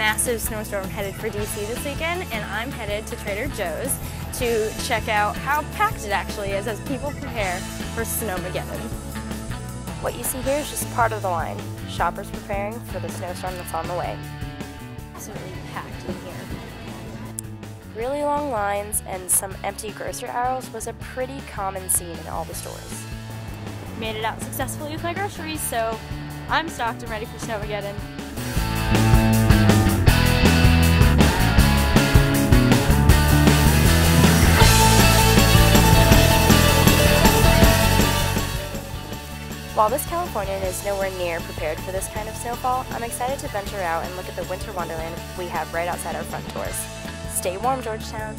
massive snowstorm headed for DC this weekend, and I'm headed to Trader Joe's to check out how packed it actually is as people prepare for Snowmageddon. What you see here is just part of the line. Shoppers preparing for the snowstorm that's on the way. Absolutely packed in here. Really long lines and some empty grocery aisles was a pretty common scene in all the stores. Made it out successfully with my groceries, so I'm stocked and ready for Snowmageddon. While this Californian is nowhere near prepared for this kind of snowfall, I'm excited to venture out and look at the winter wonderland we have right outside our front doors. Stay warm, Georgetown!